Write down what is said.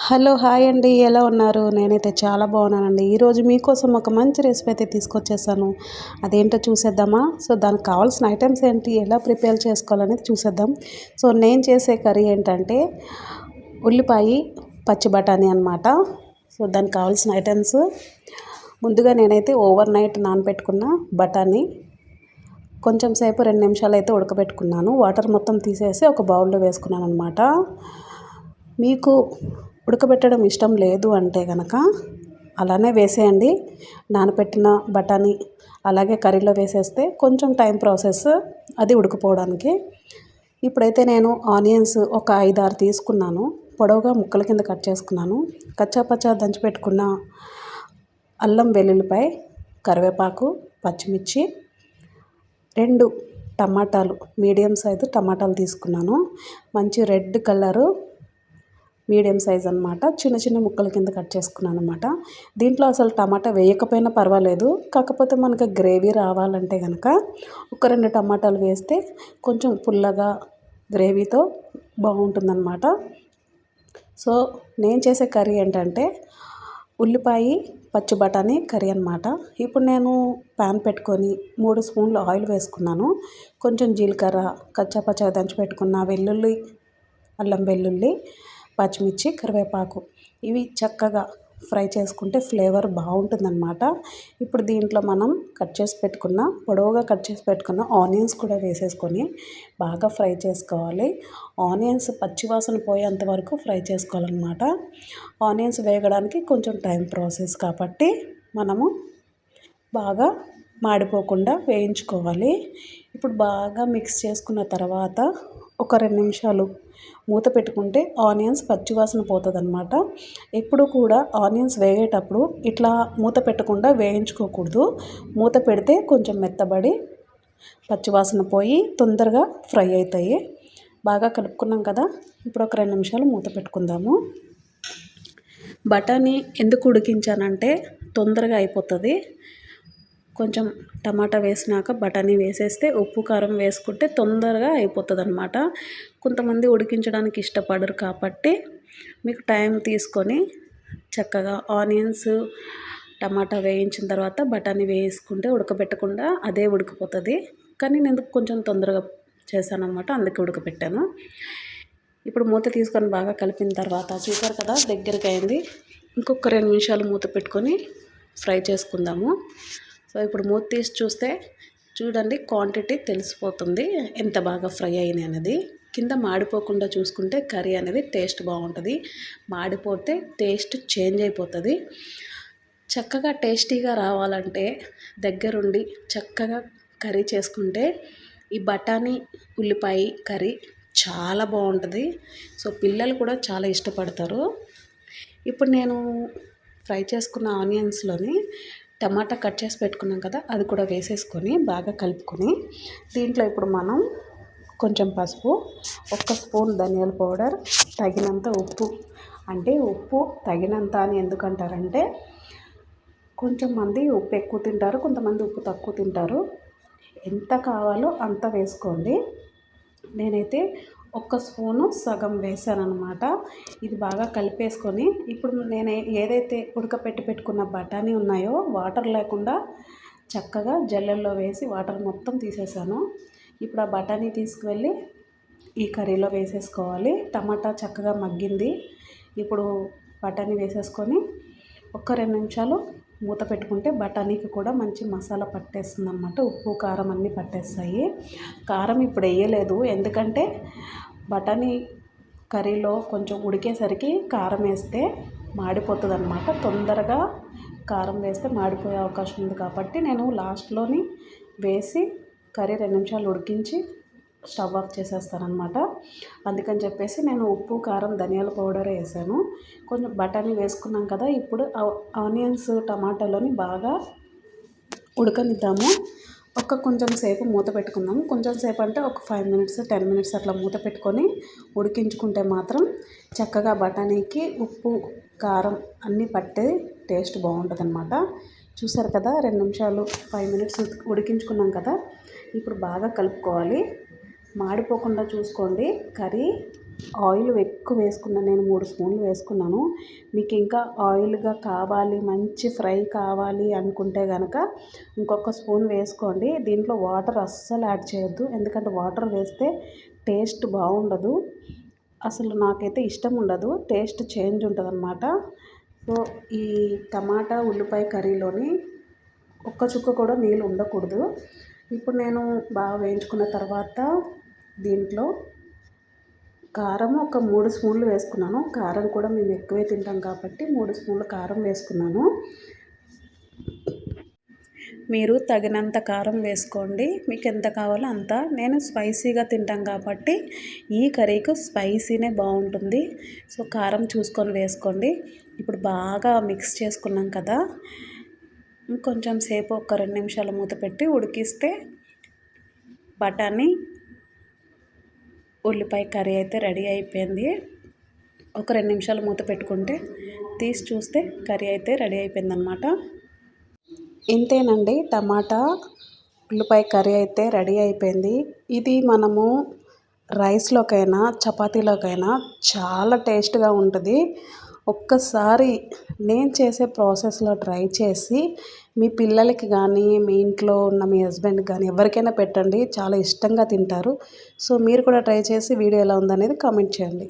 Hello hi అండి, ఎలా ఉన్నారు? నేనైతే చాలా బాగున్నానండి. ఈరోజు మీకోసం ఒక మంచి రెసిపీ అయితే తీసుకొచ్చేసాను. అదేంటో చూసేద్దామా? సో దానికి కావాల్సిన ఐటమ్స్ ఏంటి, ఎలా ప్రిపేర్ చేసుకోవాలనేది చూసేద్దాం. సో నేను చేసే కర్రీ ఏంటంటే ఉల్లిపాయ పచ్చి బఠానీ అనమాట. సో దానికి కావాల్సిన ఐటమ్స్, ముందుగా నేనైతే ఓవర్ నైట్ నానబెట్టుకున్న బఠానీ కొంచెం సేపు 2 నిమిషాలు అయితే ఉడకబెట్టుకున్నాను. వాటర్ మొత్తం తీసేసి ఒక బౌల్లో వేసుకున్నాను అనమాట. మీకు ఉడకబెట్టడం ఇష్టం లేదు అంటే కనుక అలానే వేసేయండి. నానబెట్టిన బఠానీ అలాగే కర్రీలో వేసేస్తే కొంచెం టైం ప్రాసెస్ అది ఉడికిపోవడానికి. ఇప్పుడైతే నేను ఆనియన్స్ ఒక 5-6 తీసుకున్నాను. పొడవుగా ముక్కల కింద కట్ చేసుకున్నాను. కచ్చాపచ్చా దంచి పెట్టుకున్న అల్లం వెల్లుల్లిపాయ, కరివేపాకు, పచ్చిమిర్చి, 2 టమాటాలు, మీడియం సైజు టమాటాలు తీసుకున్నాను. మంచి రెడ్ కలరు మీడియం సైజ్ అనమాట. చిన్న చిన్న ముక్కల కింద కట్ చేసుకున్నాను అనమాట. దీంట్లో అసలు టమాటా వేయకపోయినా పర్వాలేదు. కాకపోతే మనకు గ్రేవీ రావాలంటే కనుక ఒక 2 టమాటాలు వేస్తే కొంచెం పుల్లగా గ్రేవీతో బాగుంటుందన్నమాట. సో నేను చేసే కర్రీ ఏంటంటే ఉల్లిపాయ పచ్చి బఠానీ కర్రీ అనమాట. ఇప్పుడు నేను ప్యాన్ పెట్టుకొని 3 స్పూన్లు ఆయిల్ వేసుకున్నాను. కొంచెం జీలకర్ర, కచ్చాపచ్చా దంచి పెట్టుకున్న వెల్లుల్లి, అల్లం వెల్లుల్లి, పచ్చిమిర్చి, కరివేపాకు ఇవి చక్కగా ఫ్రై చేసుకుంటే ఫ్లేవర్ బాగుంటుందన్నమాట. ఇప్పుడు దీంట్లో మనం పొడవుగా కట్ చేసి పెట్టుకున్న ఆనియన్స్ కూడా వేసేసుకొని బాగా ఫ్రై చేసుకోవాలి. ఆనియన్స్ పచ్చివాసన పోయేంత వరకు ఫ్రై చేసుకోవాలన్నమాట. ఆనియన్స్ వేగడానికి కొంచెం టైం ప్రాసెస్ కాబట్టి మనము బాగా మాడిపోకుండా వేయించుకోవాలి. ఇప్పుడు బాగా మిక్స్ చేసుకున్న తర్వాత ఒక 2 నిమిషాలు మూత పెట్టుకుంటే ఆనియన్స్ పచ్చివాసన పోతుందన్నమాట. ఎప్పుడు కూడా ఆనియన్స్ వేగేటప్పుడు ఇట్లా మూత పెట్టకుండా వేయించుకోకూడదు. మూత పెడితే కొంచెం మెత్తబడి పచ్చివాసన పోయి తొందరగా ఫ్రై అవుతాయి. బాగా కలుపుకున్నాం కదా, ఇప్పుడు ఒక 2 నిమిషాలు మూత పెట్టుకుందాము. బఠానీ ఎందుకు ఉడికించానంటే తొందరగా అయిపోతుంది. కొంచెం టమాటా వేసినాక బఠానీ వేసేస్తే ఉప్పు కారం వేసుకుంటే తొందరగా అయిపోతుంది అనమాట. కొంతమంది ఉడికించడానికి ఇష్టపడరు కాబట్టి మీకు టైం తీసుకొని చక్కగా ఆనియన్స్ టమాటా వేయించిన తర్వాత బఠానీ వేసుకుంటే ఉడకబెట్టకుండా అదే ఉడికిపోతుంది. కానీ నేను కొంచెం తొందరగా చేశాను అనమాట, అందుకే ఉడకబెట్టాను. ఇప్పుడు మూత తీసుకొని బాగా కలిపిన తర్వాత చూసారు కదా, దగ్గరికి అయింది. ఇంకొక 2 నిమిషాలు మూత పెట్టుకొని ఫ్రై చేసుకుందాము. సో ఇప్పుడు మూత తీసి చూస్తే చూడండి, క్వాంటిటీ తెలిసిపోతుంది ఎంత బాగా ఫ్రై అయినాయి అనేది. కింద మాడిపోకుండా చూసుకుంటే కర్రీ అనేది టేస్ట్ బాగుంటుంది. మాడిపోతే టేస్ట్ చేంజ్ అయిపోతుంది. చక్కగా టేస్టీగా రావాలంటే దగ్గరుండి చక్కగా కర్రీ చేసుకుంటే ఈ బఠానీ ఉల్లిపాయ కర్రీ చాలా బాగుంటుంది. సో పిల్లలు కూడా చాలా ఇష్టపడతారు. ఇప్పుడు నేను ఫ్రై చేసుకున్న ఆనియన్స్లోని టమాటా కట్ చేసి పెట్టుకున్నాం కదా, అది కూడా వేసేసుకొని బాగా కలుపుకొని దీంట్లో ఇప్పుడు మనం కొంచెం పసుపు, 1 స్పూన్ ధనియాల పౌడర్, తగినంత ఉప్పు. అంటే ఉప్పు తగినంత అని ఎందుకంటారంటే కొంచెం మంది ఉప్పు ఎక్కువ తింటారు, కొంతమంది ఉప్పు తక్కువ తింటారు. ఎంత కావాలో అంత వేసుకోండి. నేనైతే 1 స్పూను సగం వేసాను అనమాట. ఇది బాగా కలిపేసుకొని ఇప్పుడు నేను ఏదైతే పెట్టుకున్న బఠానీ ఉన్నాయో వాటర్ లేకుండా చక్కగా జల్లెల్లో వేసి వాటర్ మొత్తం తీసేసాను. ఇప్పుడు ఆ బఠానీ తీసుకువెళ్ళి ఈ కర్రీలో వేసేసుకోవాలి. టమాటా చక్కగా మగ్గింది. ఇప్పుడు బఠానీ వేసేసుకొని ఒక 2 నిమిషాలు మూత పెట్టుకుంటే బఠానీకి కూడా మంచి మసాలా పట్టేస్తుంది అన్నమాట. ఉప్పు కారం అన్నీ పట్టేస్తాయి. కారం ఇప్పుడు వేయలేదు, ఎందుకంటే బఠానీ కర్రీలో కొంచెం ఉడికేసరికి కారం వేస్తే మాడిపోతుంది అనమాట. తొందరగా కారం వేస్తే మాడిపోయే అవకాశం ఉంది కాబట్టి నేను లాస్ట్లోని వేసి కర్రీ 2 నిమిషాలు ఉడికించి స్టవ్ ఆఫ్ చేసేస్తానమాట. అందుకని చెప్పేసి నేను ఉప్పు కారం ధనియాల పౌడర్ వేసాను. కొంచెం బఠానీ వేసుకున్నాం కదా, ఇప్పుడు ఆనియన్స్ టమాటాలోని బాగా ఉడకనిద్దాము. కొంచెం సేపు మూత పెట్టుకుందాము. కొంచెం సేపు అంటే ఒక 5 మినిట్స్ 10 మినిట్స్ అట్లా మూత పెట్టుకొని ఉడికించుకుంటే మాత్రం చక్కగా బఠానీకి ఉప్పు కారం అన్నీ పట్టే టేస్ట్ బాగుంటుంది అనమాట. చూసారు కదా, 2 నిమిషాలు 5 మినిట్స్ ఉడికించుకున్నాం కదా, ఇప్పుడు బాగా కలుపుకోవాలి. మాడిపోకుండా చూసుకోండి. కర్రీ ఆయిల్ ఎక్కువ వేసుకున్నాను, నేను 3 స్పూన్లు వేసుకున్నాను. మీకు ఇంకా ఆయిల్గా కావాలి, మంచి ఫ్రై కావాలి అనుకుంటే కనుక ఇంకొక స్పూన్ వేసుకోండి. దీంట్లో వాటర్ అస్సలు యాడ్ చేయొద్దు, ఎందుకంటే వాటర్ వేస్తే టేస్ట్ బాగుండదు. అసలు నాకైతే ఇష్టం ఉండదు, టేస్ట్ చేంజ్ ఉంటుంది అన్నమాట. సో ఈ టమాటా ఉల్లిపాయ కర్రీలోని ఒక్క చుక్క కూడా నీళ్ళు ఉండకూడదు. ఇప్పుడు నేను బాగా వేయించుకున్న తర్వాత దీంట్లో కారం ఒక 3 స్పూన్లు వేసుకున్నాను. కారం కూడా మేము ఎక్కువే తింటాం కాబట్టి 3 స్పూన్లు కారం వేసుకున్నాను. మీరు తగినంత కారం వేసుకోండి, మీకు ఎంత కావాలో అంత. నేను స్పైసీగా తింటాం కాబట్టి ఈ కర్రీకి స్పైసీనే బాగుంటుంది. సో కారం చూసుకొని వేసుకోండి. ఇప్పుడు బాగా మిక్స్ చేసుకున్నాం కదా, ఇంకొంచెం సేపు ఒక 2 నిమిషాలు మూత పెట్టి ఉడికిస్తే బఠానీ ఉల్లిపాయ కర్రీ అయితే రెడీ అయిపోయింది. ఒక 2 నిమిషాలు మూత పెట్టుకుంటే తీసి చూస్తే కర్రీ అయితే రెడీ అయిపోయిందనమాట. ఇంతేనండి, టమాటా ఉల్లిపాయ కర్రీ అయితే రెడీ అయిపోయింది. ఇది మనము రైస్లోకైనా చపాతీలోకైనా చాలా టేస్ట్గా ఉంటుంది. ఒక్కసారి నేను చేసే ప్రాసెస్లో ట్రై చేసి మీ పిల్లలకి కానీ, మీ ఇంట్లో ఉన్న మీ హస్బెండ్కి కానీ ఎవరికైనా పెట్టండి, చాలా ఇష్టంగా తింటారు. సో మీరు కూడా ట్రై చేసి వీడియో ఎలా ఉందనేది కామెంట్ చేయండి.